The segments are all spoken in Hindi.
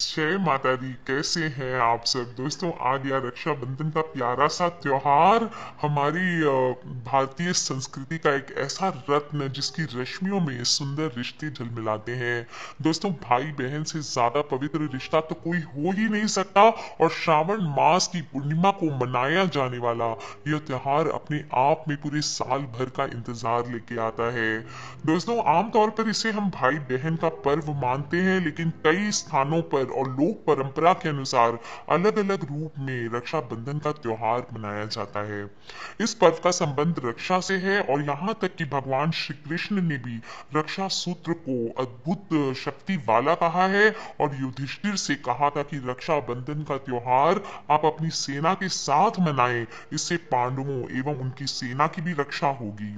जय माता दी। कैसे हैं आप सब दोस्तों? आ गया रक्षाबंधन का प्यारा सा त्योहार। हमारी भारतीय संस्कृति का एक ऐसा रत्न जिसकी रश्मियों में सुंदर रिश्ते झलमिलाते हैं। दोस्तों, भाई बहन से ज्यादा पवित्र रिश्ता तो कोई हो ही नहीं सकता। और श्रावण मास की पूर्णिमा को मनाया जाने वाला यह त्योहार अपने आप में पूरे साल भर का इंतजार लेके आता है। दोस्तों, आमतौर पर इसे हम भाई बहन का पर्व मानते हैं, लेकिन कई स्थानों पर और लोक परंपरा के अनुसार अलग अलग रूप में रक्षाबंधन का त्योहार मनाया जाता है। इस पर्व का संबंध रक्षा से है और यहाँ तक कि भगवान श्री कृष्ण ने भी रक्षा सूत्र को अद्भुत शक्ति वाला कहा है और युधिष्ठिर से कहा था कि रक्षाबंधन का त्योहार आप अपनी सेना के साथ मनाएं, इससे पांडवों एवं उनकी सेना की भी रक्षा होगी।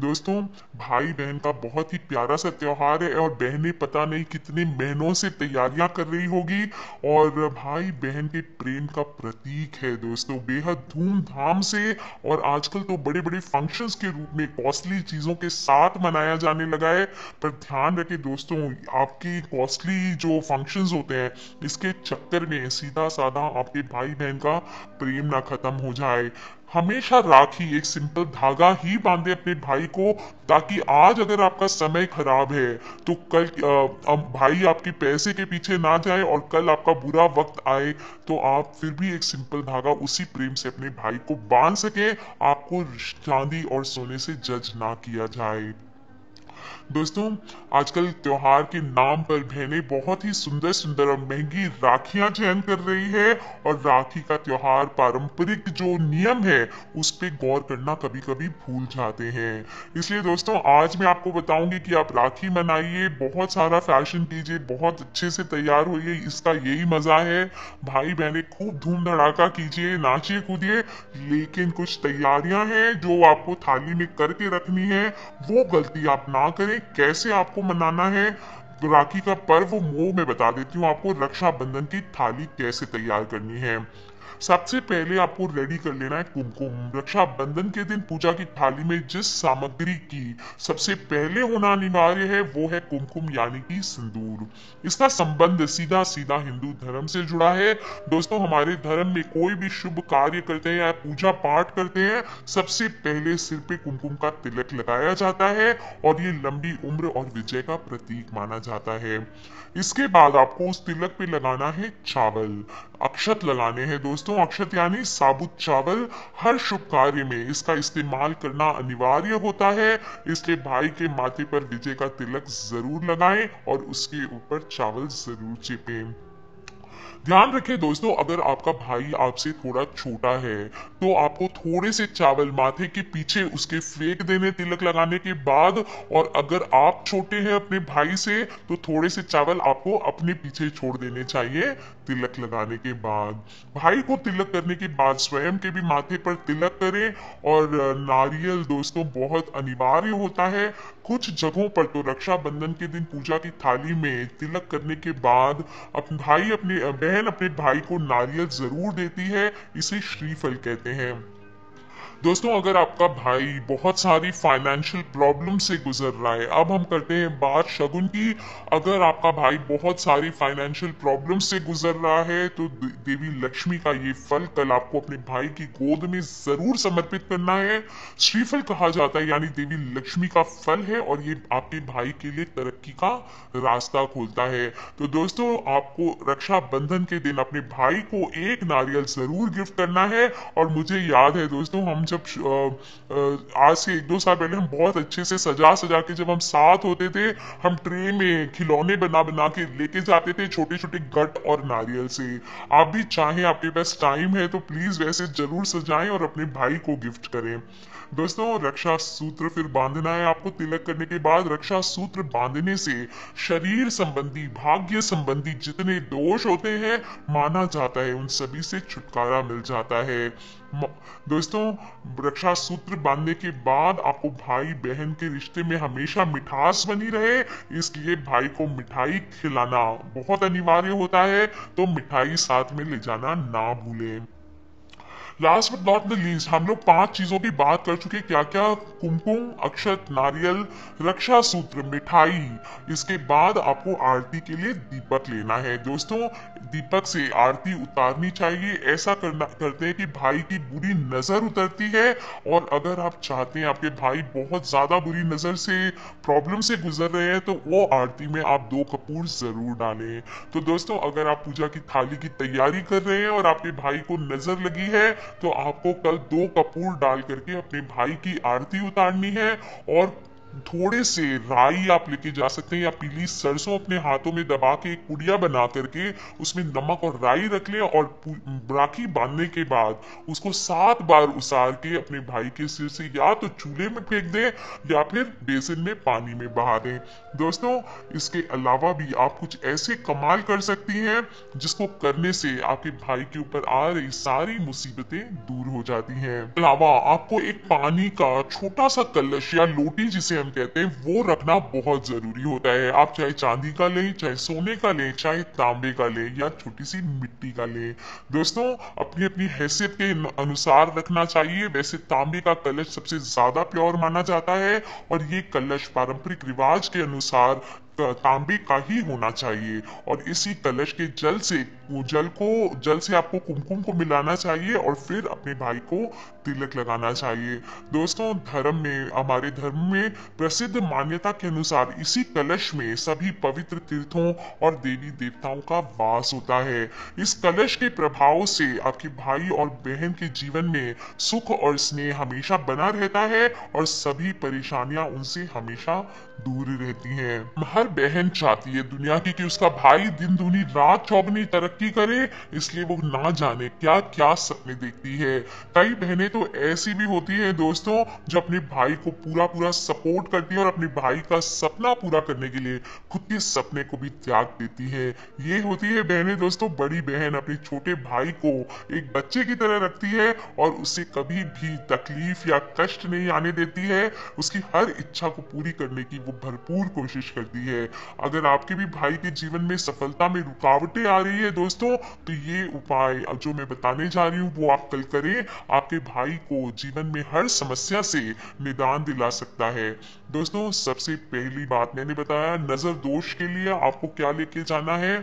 दोस्तों, भाई बहन का बहुत ही प्यारा सा त्योहार है और बहनें पता नहीं कितने महीनों से तैयारियां कर रही होगी। और भाई बहन के प्रेम का प्रतीक है दोस्तों, बेहद धूमधाम से और आजकल तो बड़े बड़े फंक्शंस के रूप में कॉस्टली चीजों के साथ मनाया जाने लगा है। पर ध्यान रखे दोस्तों, आपकी कॉस्टली जो फंक्शंस होते हैं इसके चक्कर में सीधा साधा आपके भाई बहन का प्रेम ना खत्म हो जाए। हमेशा राखी एक सिंपल धागा ही बांधे अपने भाई को, ताकि आज अगर आपका समय खराब है तो कल भाई आपके पैसे के पीछे ना जाए और कल आपका बुरा वक्त आए तो आप फिर भी एक सिंपल धागा उसी प्रेम से अपने भाई को बांध सके, आपको चांदी और सोने से जज ना किया जाए। दोस्तों, आजकल त्योहार के नाम पर बहनें बहुत ही सुंदर सुंदर और महंगी राखियां चयन कर रही है और राखी का त्योहार पारंपरिक जो नियम है उस पे गौर करना कभी कभी भूल जाते हैं। इसलिए दोस्तों, आज मैं आपको बताऊंगी कि आप राखी मनाइए, बहुत सारा फैशन कीजिए, बहुत अच्छे से तैयार होइए, इसका यही मजा है। भाई बहनें खूब धूम धड़ाका कीजिए, नाचिए कूदिए, लेकिन कुछ तैयारियां हैं जो आपको थाली में करके रखनी है, वो गलती आप ना करें। कैसे आपको मनाना है राखी का पर्व वो मैं बता देती हूँ आपको। रक्षाबंधन की थाली कैसे तैयार करनी है, सबसे पहले आपको रेडी कर लेना है कुमकुम। रक्षाबंधन के दिन पूजा की थाली में जिस सामग्री की सबसे पहले होना अनिवार्य है वो है कुमकुम यानी कि सिंदूर। इसका संबंध सीधा सीधा हिंदू धर्म से जुड़ा है। दोस्तों, हमारे धर्म में कोई भी शुभ कार्य करते हैं या पूजा पाठ करते हैं, सबसे पहले सिर पे कुमकुम का तिलक लगाया जाता है और ये लंबी उम्र और विजय का प्रतीक माना जाता है। इसके बाद आपको उस तिलक पे लगाना है चावल, अक्षत लगाने हैं दोस्तों। अक्षत यानी साबुत चावल। हर शुभ कार्य में इसका इस्तेमाल करना अनिवार्य होता है, इसलिए भाई के माथे पर विजय का तिलक जरूर लगाएं और उसके ऊपर चावल जरूर चिपें। ध्यान रखें दोस्तों, अगर आपका भाई आपसे थोड़ा छोटा है तो आपको थोड़े से चावल माथे के पीछे उसके फेंक देने तिलक लगाने के बाद, और अगर आप छोटे हैं अपने भाई से तो थोड़े से चावल आपको अपने पीछे छोड़ देने चाहिए तिलक लगाने के बाद। भाई को तिलक करने के बाद स्वयं के भी माथे पर तिलक करें। और नारियल दोस्तों बहुत अनिवार्य होता है। कुछ जगहों पर तो रक्षाबंधन के दिन पूजा की थाली में तिलक करने के बाद बहन अपने भाई को नारियल जरूर देती है, इसे श्रीफल कहते हैं। दोस्तों, अगर आपका भाई बहुत सारी फाइनेंशियल प्रॉब्लम से गुजर रहा है, अब हम करते हैं बात शगुन की। अगर आपका भाई बहुत सारी फाइनेंशियल प्रॉब्लम से गुजर रहा है तो देवी लक्ष्मी का ये फल कल आपको अपने भाई की गोद में जरूर समर्पित करना है। श्रीफल कहा जाता है यानी देवी लक्ष्मी का फल है और ये आपके भाई के लिए तरक्की का रास्ता खोलता है। तो दोस्तों, आपको रक्षाबंधन के दिन अपने भाई को एक नारियल जरूर गिफ्ट करना है। और मुझे याद है दोस्तों, हम जब आज से 1-2 साल पहले हम बहुत अच्छे से सजा सजा के जब हम साथ होते थे, हम ट्रे में खिलौने बना बना के लेके जाते थे छोटे छोटे गट और नारियल से। आप भी चाहें, आपके पास टाइम है तो प्लीज वैसे जरूर सजाएं और अपने भाई को गिफ्ट करें। दोस्तों, रक्षा सूत्र फिर बांधना है आपको तिलक करने के बाद। रक्षा सूत्र बांधने से शरीर संबंधी, भाग्य संबंधी जितने दोष होते हैं माना जाता है उन सभी से छुटकारा मिल जाता है। दोस्तों, रक्षा सूत्र बांधने के बाद आपको भाई बहन के रिश्ते में हमेशा मिठास बनी रहे, इसलिए भाई को मिठाई खिलाना बहुत अनिवार्य होता है, तो मिठाई साथ में ले जाना ना भूलें। Last but not the least हम लोग 5 चीजों की बात कर चुके, क्या क्या? कुमकुम, अक्षत, नारियल, रक्षा सूत्र, मिठाई। इसके बाद आपको आरती के लिए दीपक लेना है दोस्तों। दीपक से आरती उतारनी चाहिए। ऐसा करते हैं कि भाई की बुरी नजर उतरती है। और अगर आप चाहते हैं आपके भाई बहुत ज्यादा बुरी नजर से, प्रॉब्लम से गुजर रहे हैं, तो वो आरती में आप 2 कपूर जरूर डालें। तो दोस्तों, अगर आप पूजा की थाली की तैयारी कर रहे हैं और आपके भाई को नजर लगी है, तो आपको कल 2 कपूर डाल करके अपने भाई की आरती उतारनी है। और थोड़े से राई आप लेके जा सकते हैं, या पीली सरसों अपने हाथों में दबा के एक पुड़िया बना करके उसमें नमक और राई रख लें, और राखी बांधने के बाद उसको 7 बार उसार के अपने भाई के सिर से या तो चूल्हे में फेंक दें या फिर बेसिन में पानी में बहा दें। दोस्तों, इसके अलावा भी आप कुछ ऐसे कमाल कर सकती हैं जिसको करने से आपके भाई के ऊपर आ रही सारी मुसीबतें दूर हो जाती हैं। अलावा आपको एक पानी का छोटा सा कलश या लोटी जिसे हम कहते हैं, वो रखना बहुत जरूरी होता है। आप चाहे चांदी का लें, चाहे सोने का लें, चाहे तांबे का लें, या छोटी सी मिट्टी का लें। दोस्तों, अपनी अपनी हैसियत के अनुसार रखना चाहिए। वैसे तांबे का कलश सबसे ज्यादा प्योर माना जाता है, और ये कलश पारंपरिक रिवाज के अनुसार तांबे का ही होना चाहिए। और इसी कलश के जल से आपको कुमकुम को मिलाना चाहिए, और फिर अपने भाई को तिलक लगाना चाहिए। दोस्तों, हमारे धर्म में प्रसिद्ध मान्यता के अनुसार इसी कलश में सभी पवित्र तीर्थों और देवी देवताओं का वास होता है। इस कलश के प्रभाव से आपके भाई और बहन के जीवन में सुख और स्नेह हमेशा बना रहता है, और सभी परेशानियां उनसे हमेशा दूर रहती हैं। हर बहन चाहती है दुनिया की कि उसका भाई दिन दूनी रात चौगुनी तरक्की करे, इसलिए वो ना जाने क्या क्या सपने देखती है। कई बहनें तो ऐसी भी होती हैं दोस्तों, जो अपने भाई को पूरा पूरा सपोर्ट करती है और अपने भाई का सपना पूरा करने के लिए खुद के सपने को भी त्याग देती है। ये होती है बहनें दोस्तों। बड़ी बहन अपने छोटे भाई को एक बच्चे की तरह रखती है, और उसे कभी भी तकलीफ या कष्ट नहीं आने देती है। उसकी हर इच्छा को पूरी करने की वो भरपूर कोशिश करती है। अगर आपके भी भाई के जीवन में सफलता में रुकावटें आ रही है दोस्तों, तो ये उपाय जो मैं बताने जा रही हूँ वो आप कल करें। आपके भाई को जीवन में हर समस्या से निदान दिला सकता है। दोस्तों, सबसे पहली बात मैंने बताया, नजर दोष के लिए आपको क्या लेके जाना है?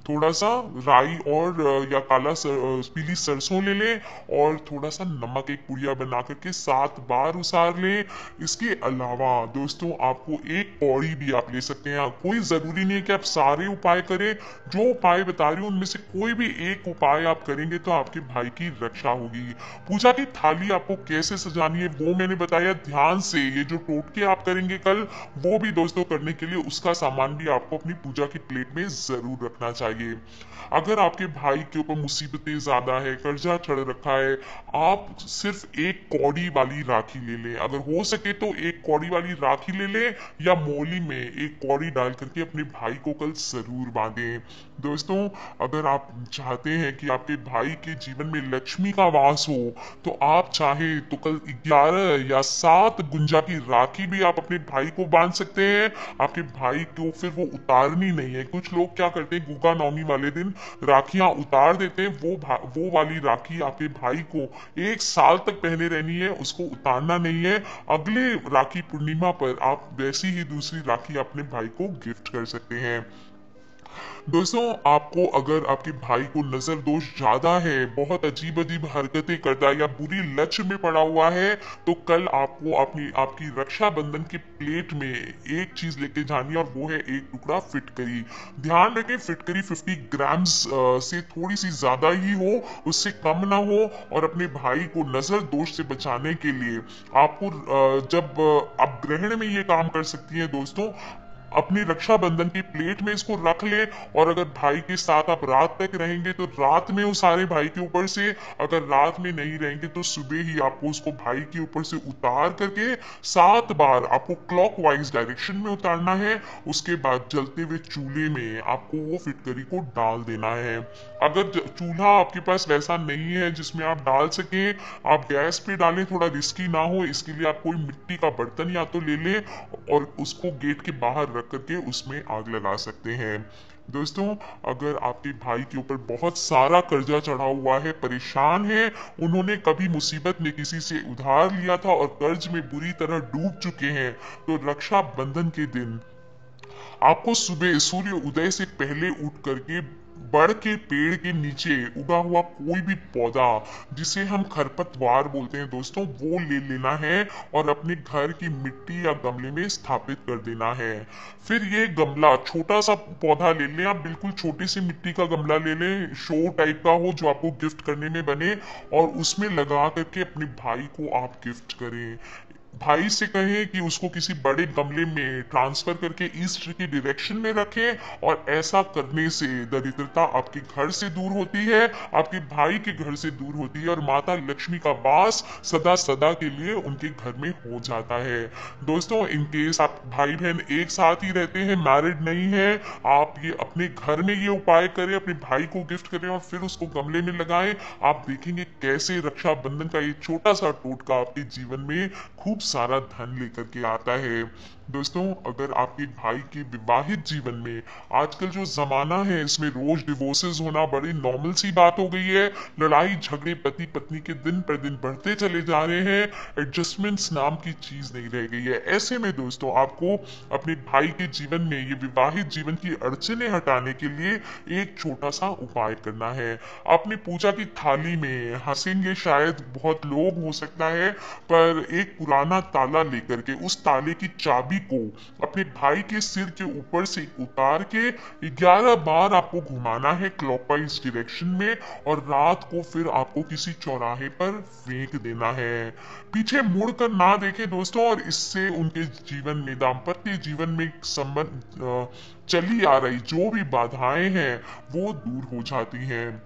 थोड़ा सा राई और या पीली सरसों ले लें, और थोड़ा सा नमक एक पुड़िया बना करके 7 बार उसार लें। इसके अलावा दोस्तों, आपको एक पौड़ी भी आप ले सकते हैं। कोई जरूरी नहीं है कि आप सारे उपाय करें। जो उपाय बता रही हूँ उनमें से कोई भी एक उपाय आप करेंगे तो आपके भाई की रक्षा होगी। पूजा की थाली आपको कैसे सजानी है वो मैंने बताया ध्यान से। ये जो टोटके आप करेंगे कल, वो भी दोस्तों करने के लिए उसका सामान भी आपको अपनी पूजा की प्लेट में जरूर रखना चाहिए। अगर आपके भाई के ऊपर मुसीबतें ज्यादा है, कर्जा चढ़ रखा है, आप सिर्फ एक कौड़ी वाली राखी ले लें। अगर हो सके तो एक कौड़ी वाली राखी ले लें, या मोली में एक कौड़ी डाल करके अपने भाई को कल जरूर बांधें। दोस्तों, अगर आप चाहते हैं कि आपके भाई के जीवन में लक्ष्मी का वास हो, तो आप चाहे तो कल 11 या 7 गुंजा की राखी भी आप अपने भाई को बांध सकते हैं। आपके भाई को फिर वो उतारनी नहीं है। कुछ लोग क्या करते हैं, गुगा नवमी वाले दिन राखियां उतार देते हैं। वो वाली राखी आपके भाई को 1 साल तक पहने रहनी है, उसको उतारना नहीं है। अगले राखी पूर्णिमा पर आप वैसी ही दूसरी राखी अपने भाई को गिफ्ट कर सकते हैं। दोस्तों, आपको अगर आपके भाई को नजर दोष ज्यादा है, बहुत अजीब अजीब हरकतें करता है, या बुरी लच में पड़ा हुआ है, तो कल आपको आपकी रक्षाबंधन की प्लेट में एक चीज लेके जानी है, और वो है एक टुकड़ा फिटकरी। ध्यान रखें, फिटकरी 50 ग्राम्स से थोड़ी सी ज्यादा ही हो, उससे कम ना हो। और अपने भाई को नजर दोष से बचाने के लिए आपको जब आप ग्रहण में ये काम कर सकती हैं दोस्तों, अपनी रक्षाबंधन की प्लेट में इसको रख ले। और अगर भाई के साथ आप रात तक रहेंगे तो रात में उसारे भाई के ऊपर से। अगर रात में नहीं रहेंगे तो सुबह ही आपको उसको भाई के ऊपर से उतार करके 7 बार आपको क्लॉकवाइज डायरेक्शन में उतारना है। उसके बाद जलते हुए चूल्हे में आपको वो फिटकरी को डाल देना है। अगर चूल्हा आपके पास वैसा नहीं है जिसमें आप डाल सके, आप गैस पे डालें, थोड़ा रिस्की ना हो, इसके लिए आप कोई मिट्टी का बर्तन या तो ले लें और उसको गेट के बाहर रख करके उसमें आग लगा सकते हैं। दोस्तों, अगर आपके भाई के ऊपर बहुत सारा कर्जा चढ़ा हुआ है, परेशान है, उन्होंने कभी मुसीबत में किसी से उधार लिया था और कर्ज में बुरी तरह डूब चुके हैं, तो रक्षाबंधन के दिन आपको सुबह सूर्य उदय से पहले उठ करके बड़ के पेड़ के नीचे उगा हुआ कोई भी पौधा, जिसे हम खरपतवार बोलते हैं दोस्तों, वो ले लेना है और अपने घर की मिट्टी या गमले में स्थापित कर देना है। फिर ये गमला, छोटा सा पौधा ले लें आप, बिल्कुल छोटी सी मिट्टी का गमला ले लें, शो टाइप का हो जो आपको गिफ्ट करने में बने, और उसमें लगा करके अपने भाई को आप गिफ्ट करें। भाई से कहें कि उसको किसी बड़े गमले में ट्रांसफर करके ईस्ट की डायरेक्शन में रखें, और ऐसा करने से दरिद्रता आपके घर से दूर होती है, आपके भाई के घर से दूर होती है, और माता लक्ष्मी का वास सदा सदा के लिए उनके घर में हो जाता है। दोस्तों, इन केस आप भाई बहन एक साथ ही रहते हैं, मैरिड नहीं है, आप ये अपने घर में ये उपाय करें, अपने भाई को गिफ्ट करें और फिर उसको गमले में लगाएं। आप देखेंगे कैसे रक्षाबंधन का ये छोटा सा टोटका आपके जीवन में खूब सारा धन लेकर के आता है। दोस्तों, अगर आपके भाई के विवाहित जीवन में आजकल जो जमाना है, इसमें रोज डिवोर्सेस होना बड़ी नॉर्मल सी बात हो गई है, लड़ाई झगड़े पति पत्नी के दिन पर दिन बढ़ते चले जा रहे हैं, एडजस्टमेंट्स नाम की चीज नहीं रह गई है। ऐसे में दोस्तों, आपको अपने भाई के जीवन में ये विवाहित जीवन की अड़चने हटाने के लिए एक छोटा सा उपाय करना है। अपनी पूजा की थाली में, हंसेंगे शायद बहुत लोग, हो सकता है, पर एक पुराना ताला लेकर के उस ताले की चाबी को अपने भाई के सिर के ऊपर से उतार के 11 बार आपको घुमाना है क्लॉकवाइज डायरेक्शन में, और रात को फिर आपको किसी चौराहे पर फेंक देना है। पीछे मुड़कर ना देखें दोस्तों, और इससे उनके जीवन में, दाम्पत्य जीवन में संबंध चली आ रही जो भी बाधाएं हैं वो दूर हो जाती हैं।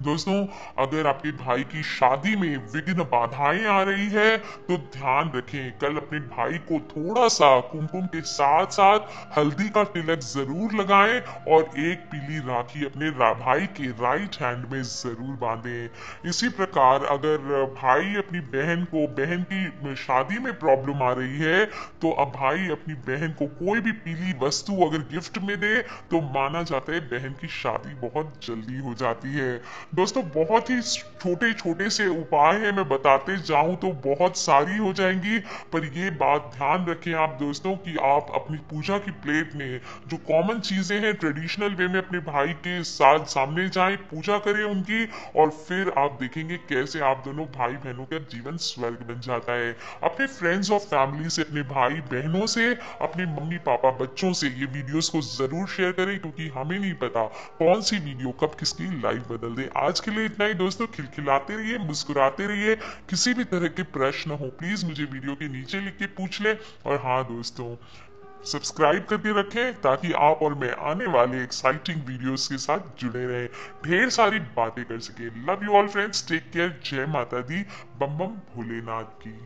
दोस्तों, अगर आपके भाई की शादी में विघ्न बाधाएं आ रही है, तो ध्यान रखें, कल अपने भाई को थोड़ा सा कुमकुम के साथ साथ हल्दी का तिलक जरूर लगाएं, और एक पीली राखी अपने भाई के राइट हैंड में जरूर बांधें। इसी प्रकार अगर भाई अपनी बहन को, बहन की शादी में प्रॉब्लम आ रही है, तो अब भाई अपनी बहन को कोई भी पीली वस्तु अगर गिफ्ट में दे, तो माना जाता है बहन की शादी बहुत जल्दी हो जाती है। दोस्तों, बहुत ही छोटे छोटे से उपाय हैं, मैं बताते जाऊं तो बहुत सारी हो जाएंगी, पर ये बात ध्यान रखें आप दोस्तों कि आप अपनी पूजा की प्लेट में जो कॉमन चीजें हैं, ट्रेडिशनल वे में अपने भाई के साथ सामने जाएं, पूजा करें उनकी, और फिर आप देखेंगे कैसे आप दोनों भाई बहनों का जीवन स्वर्ग बन जाता है। अपने फ्रेंड्स और फैमिली से, अपने भाई बहनों से, अपने मम्मी पापा बच्चों से ये वीडियोस को जरूर शेयर करें, क्योंकि हमें नहीं पता कौन सी वीडियो कब किसकी लाइफ बदल दे। आज के लिए इतना ही दोस्तों, खिलखिलाते रहिए, मुस्कुराते रहिए, किसी भी तरह के प्रश्न हो प्लीज मुझे वीडियो के नीचे लिख के पूछ ले। और हाँ दोस्तों, सब्सक्राइब करके रखें ताकि आप और मैं आने वाले एक्साइटिंग वीडियोस के साथ जुड़े रहें, ढेर सारी बातें कर सके। Love you all friends, take care, जय माता दी, बम बम भोलेनाथ की।